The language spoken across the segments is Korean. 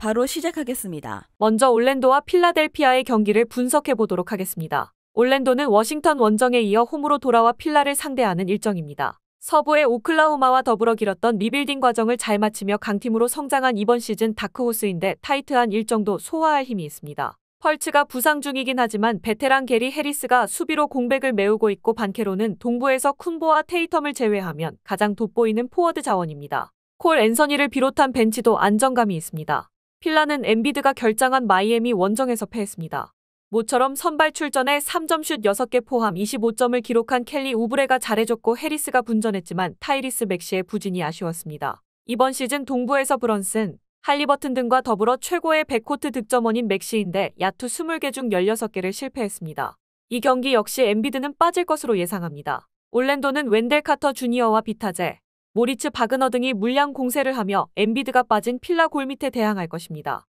바로 시작하겠습니다. 먼저 올랜도와 필라델피아의 경기를 분석해 보도록 하겠습니다. 올랜도는 워싱턴 원정에 이어 홈으로 돌아와 필라를 상대하는 일정입니다. 서부의 오클라호마와 더불어 길었던 리빌딩 과정을 잘 마치며 강팀으로 성장한 이번 시즌 다크호스인데 타이트한 일정도 소화할 힘이 있습니다. 펄츠가 부상 중이긴 하지만 베테랑 게리 해리스가 수비로 공백을 메우고 있고 반케로는 동부에서 쿤보와 테이텀을 제외하면 가장 돋보이는 포워드 자원입니다. 콜 앤서니를 비롯한 벤치도 안정감이 있습니다. 필라는 엠비드가 결장한 마이애미 원정에서 패했습니다. 모처럼 선발 출전에 3점슛 6개 포함 25점을 기록한 켈리 우브레가 잘해줬고 해리스가 분전했지만 타이리스 맥시의 부진이 아쉬웠습니다. 이번 시즌 동부에서 브런슨, 할리버튼 등과 더불어 최고의 백코트 득점원인 맥시인데 야투 20개 중 16개를 실패했습니다. 이 경기 역시 엠비드는 빠질 것으로 예상합니다. 올랜도는 웬델 카터 주니어와 비타제, 모리츠 바그너 등이 물량 공세를 하며 엠비드가 빠진 필라 골밑에 대항할 것입니다.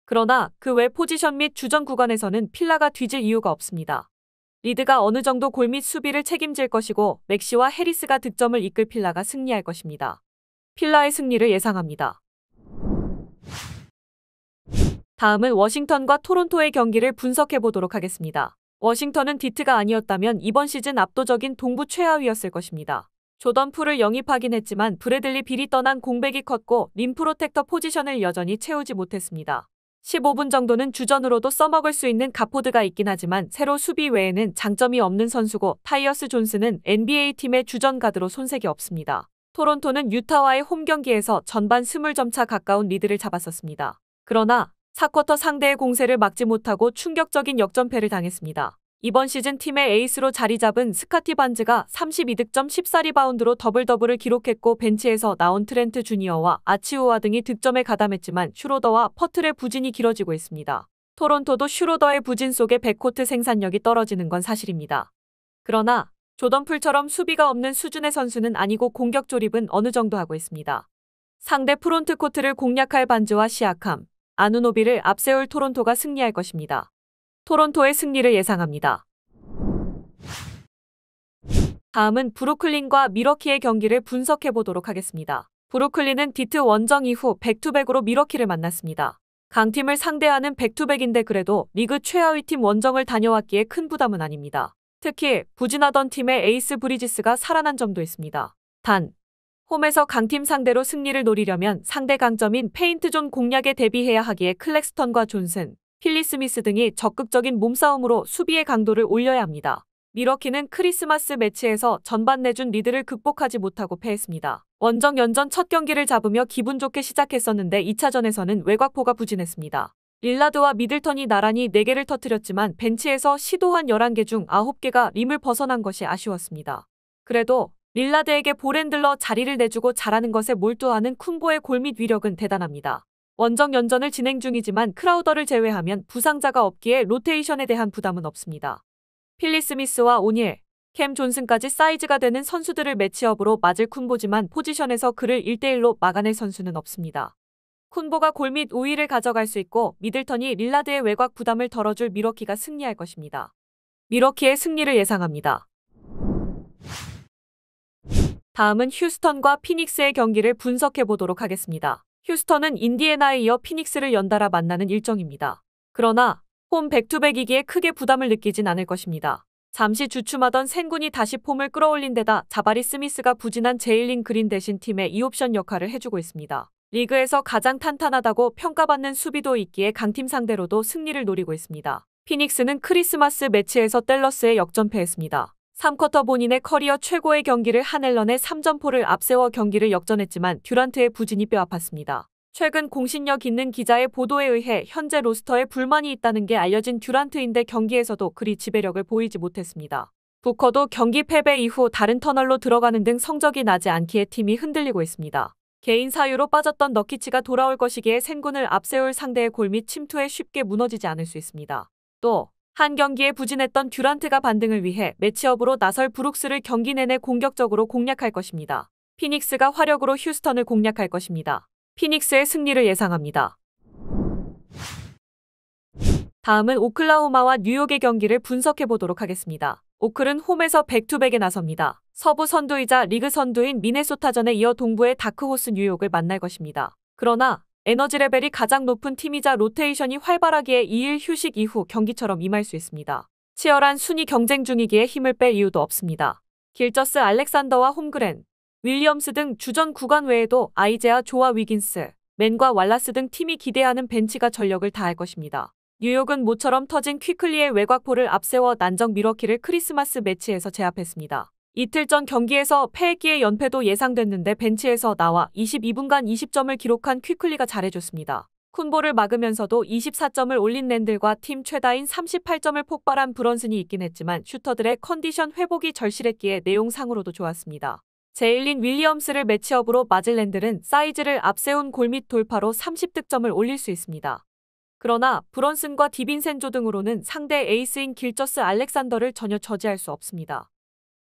그러나 그 외 포지션 및 주전 구간에서는 필라가 뒤질 이유가 없습니다. 리드가 어느 정도 골밑 수비를 책임질 것이고 맥시와 해리스가 득점을 이끌 필라가 승리할 것입니다. 필라의 승리를 예상합니다. 다음은 워싱턴과 토론토의 경기를 분석해 보도록 하겠습니다. 워싱턴은 디트가 아니었다면 이번 시즌 압도적인 동부 최하위였을 것입니다. 조던 풀을 영입하긴 했지만 브래들리 빌이 떠난 공백이 컸고 림 프로텍터 포지션을 여전히 채우지 못했습니다. 15분 정도는 주전으로도 써먹을 수 있는 가포드가 있긴 하지만 새로 수비 외에는 장점이 없는 선수고 타이어스 존스는 NBA팀의 주전 가드로 손색이 없습니다. 토론토는 유타와의 홈 경기에서 전반 20점 차 가까운 리드를 잡았었습니다. 그러나 4쿼터 상대의 공세를 막지 못하고 충격적인 역전패를 당했습니다. 이번 시즌 팀의 에이스로 자리 잡은 스카티 반즈가 32득점 14리바운드로 더블더블을 기록했고 벤치에서 나온 트렌트 주니어와 아치우와 등이 득점에 가담했지만 슈로더와 퍼틀의 부진이 길어지고 있습니다. 토론토도 슈로더의 부진 속에 백코트 생산력이 떨어지는 건 사실입니다. 그러나 조던 풀처럼 수비가 없는 수준의 선수는 아니고 공격 조립은 어느 정도 하고 있습니다. 상대 프론트 코트를 공략할 반즈와 시아캄, 아누노비를 앞세울 토론토가 승리할 것입니다. 토론토의 승리를 예상합니다. 다음은 브루클린과 미러키의 경기를 분석해 보도록 하겠습니다. 브루클린은 디트 원정 이후 백투백으로 미러키를 만났습니다. 강팀을 상대하는 백투백인데 그래도 리그 최하위팀 원정을 다녀왔기에 큰 부담은 아닙니다. 특히 부진하던 팀의 에이스 브리지스가 살아난 점도 있습니다. 단, 홈에서 강팀 상대로 승리를 노리려면 상대 강점인 페인트존 공략에 대비해야 하기에 클렉스턴과 존슨, 필리 스미스 등이 적극적인 몸싸움으로 수비의 강도를 올려야 합니다. 미러키는 크리스마스 매치에서 전반 내준 리드를 극복하지 못하고 패했습니다. 원정 연전 첫 경기를 잡으며 기분 좋게 시작했었는데 2차전에서는 외곽포가 부진했습니다. 릴라드와 미들턴이 나란히 4개를 터뜨렸지만 벤치에서 시도한 11개 중 9개가 림을 벗어난 것이 아쉬웠습니다. 그래도 릴라드에게 볼핸들러 자리를 내주고 잘하는 것에 몰두하는 쿤보의 골밑 위력은 대단합니다. 원정 연전을 진행 중이지만 크라우더를 제외하면 부상자가 없기에 로테이션에 대한 부담은 없습니다. 필리 스미스와 오닐, 캠 존슨까지 사이즈가 되는 선수들을 매치업으로 맞을 쿤보지만 포지션에서 그를 1대1로 막아낼 선수는 없습니다. 쿤보가 골밑 우위를 가져갈 수 있고 미들턴이 릴라드의 외곽 부담을 덜어줄 미러키가 승리할 것입니다. 미러키의 승리를 예상합니다. 다음은 휴스턴과 피닉스의 경기를 분석해 보도록 하겠습니다. 휴스턴은 인디애나에 이어 피닉스를 연달아 만나는 일정입니다. 그러나 홈 백투백이기에 크게 부담을 느끼진 않을 것입니다. 잠시 주춤하던 센군이 다시 폼을 끌어올린 데다 자바리 스미스가 부진한 제일린 그린 대신 팀의 2옵션 역할을 해주고 있습니다. 리그에서 가장 탄탄하다고 평가받는 수비도 있기에 강팀 상대로도 승리를 노리고 있습니다. 피닉스는 크리스마스 매치에서 댈러스에 역전패했습니다. 3쿼터 본인의 커리어 최고의 경기를 한 앨런의 3점포를 앞세워 경기를 역전했지만 듀란트의 부진이 뼈아팠습니다. 최근 공신력 있는 기자의 보도에 의해 현재 로스터에 불만이 있다는 게 알려진 듀란트인데 경기에서도 그리 지배력을 보이지 못했습니다. 부커도 경기 패배 이후 다른 터널로 들어가는 등 성적이 나지 않기에 팀이 흔들리고 있습니다. 개인 사유로 빠졌던 너키치가 돌아올 것이기에 센군을 앞세울 상대의 골밑 침투에 쉽게 무너지지 않을 수 있습니다. 또 한 경기에 부진했던 듀란트가 반등을 위해 매치업으로 나설 브룩스를 경기 내내 공격적으로 공략할 것입니다. 피닉스가 화력으로 휴스턴을 공략할 것입니다. 피닉스의 승리를 예상합니다. 다음은 오클라호마와 뉴욕의 경기를 분석해 보도록 하겠습니다. 오클은 홈에서 백투백에 나섭니다. 서부 선두이자 리그 선두인 미네소타전에 이어 동부의 다크호스 뉴욕을 만날 것입니다. 그러나 에너지 레벨이 가장 높은 팀이자 로테이션이 활발하기에 2일 휴식 이후 경기처럼 임할 수 있습니다. 치열한 순위 경쟁 중이기에 힘을 뺄 이유도 없습니다. 길저스 알렉산더와 홈그랜, 윌리엄스 등 주전 구간 외에도 아이제아 조아 위긴스, 맨과 왈라스 등 팀이 기대하는 벤치가 전력을 다할 것입니다. 뉴욕은 모처럼 터진 퀴클리의 외곽포를 앞세워 난적 미러키를 크리스마스 매치에서 제압했습니다. 이틀 전 경기에서 패했기에 연패도 예상됐는데 벤치에서 나와 22분간 20점을 기록한 퀴클리가 잘해줬습니다. 쿤볼을 막으면서도 24점을 올린 랜들과 팀 최다인 38점을 폭발한 브런슨이 있긴 했지만 슈터들의 컨디션 회복이 절실했기에 내용상으로도 좋았습니다. 제일린 윌리엄스를 매치업으로 맞을 랜들은 사이즈를 앞세운 골 및 돌파로 30득점을 올릴 수 있습니다. 그러나 브런슨과 디빈센조 등으로는 상대 에이스인 길저스 알렉산더를 전혀 저지할 수 없습니다.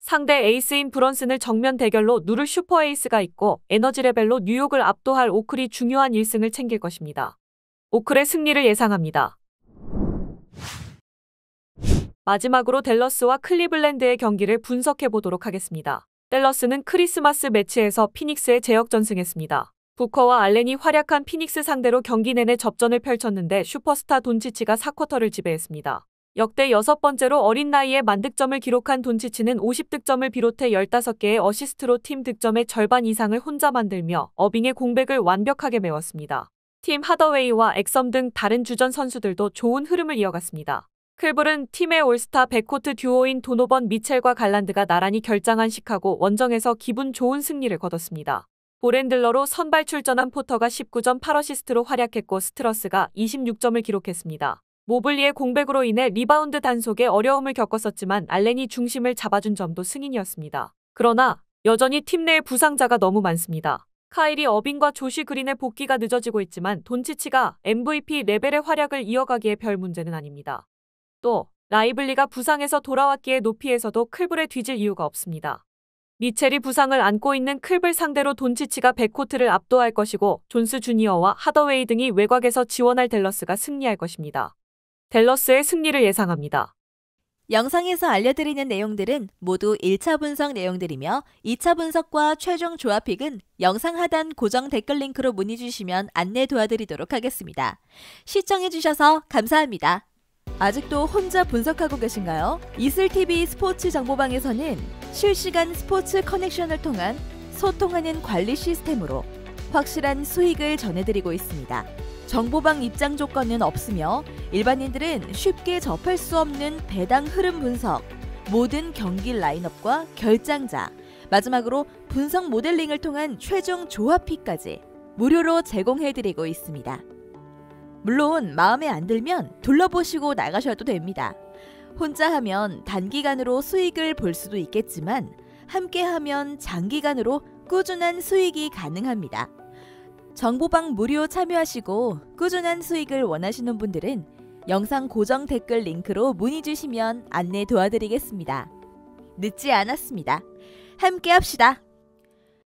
상대 에이스인 브런슨을 정면 대결로 누를 슈퍼 에이스가 있고 에너지 레벨로 뉴욕을 압도할 오클이 중요한 1승을 챙길 것입니다. 오클의 승리를 예상합니다. 마지막으로 댈러스와 클리블랜드의 경기를 분석해 보도록 하겠습니다. 댈러스는 크리스마스 매치에서 피닉스에 제역전승했습니다. 부커와 알렌이 활약한 피닉스 상대로 경기 내내 접전을 펼쳤는데 슈퍼스타 돈치치가 4쿼터를 지배했습니다. 역대 6번째로 어린 나이에 만득점을 기록한 돈치치는 50득점을 비롯해 15개의 어시스트로 팀 득점의 절반 이상을 혼자 만들며 어빙의 공백을 완벽하게 메웠습니다. 팀 하더웨이와 엑섬 등 다른 주전 선수들도 좋은 흐름을 이어갔습니다. 클블은 팀의 올스타 백코트 듀오인 도노번 미첼과 갈란드가 나란히 결장한 시카고 원정에서 기분 좋은 승리를 거뒀습니다. 볼핸들러로 선발 출전한 포터가 19점 8어시스트로 활약했고 스트러스가 26점을 기록했습니다. 모블리의 공백으로 인해 리바운드 단속에 어려움을 겪었었지만 알렌이 중심을 잡아준 점도 승인이었습니다. 그러나 여전히 팀 내에 부상자가 너무 많습니다. 카이리 어빙과 조시 그린의 복귀가 늦어지고 있지만 돈치치가 MVP 레벨의 활약을 이어가기에 별 문제는 아닙니다. 또 라이블리가 부상에서 돌아왔기에 높이에서도 클블에 뒤질 이유가 없습니다. 미첼이 부상을 안고 있는 클블 상대로 돈치치가 백코트를 압도할 것이고 존스 주니어와 하더웨이 등이 외곽에서 지원할 댈러스가 승리할 것입니다. 댈러스의 승리를 예상합니다. 영상에서 알려드리는 내용들은 모두 1차 분석 내용들이며 2차 분석과 최종 조합픽은 영상 하단 고정 댓글 링크로 문의 주시면 안내 도와드리도록 하겠습니다. 시청해주셔서 감사합니다. 아직도 혼자 분석하고 계신가요? 이슬TV 스포츠 정보방에서는 실시간 스포츠 커넥션을 통한 소통하는 관리 시스템으로 확실한 수익을 전해드리고 있습니다. 정보방 입장 조건은 없으며 일반인들은 쉽게 접할 수 없는 배당 흐름 분석, 모든 경기 라인업과 결장자, 마지막으로 분석 모델링을 통한 최종 조합픽까지 무료로 제공해드리고 있습니다. 물론 마음에 안 들면 둘러보시고 나가셔도 됩니다. 혼자 하면 단기간으로 수익을 볼 수도 있겠지만 함께하면 장기간으로 꾸준한 수익이 가능합니다. 정보방 무료 참여하시고 꾸준한 수익을 원하시는 분들은 영상 고정 댓글 링크로 문의 주시면 안내 도와드리겠습니다. 늦지 않았습니다. 함께 합시다.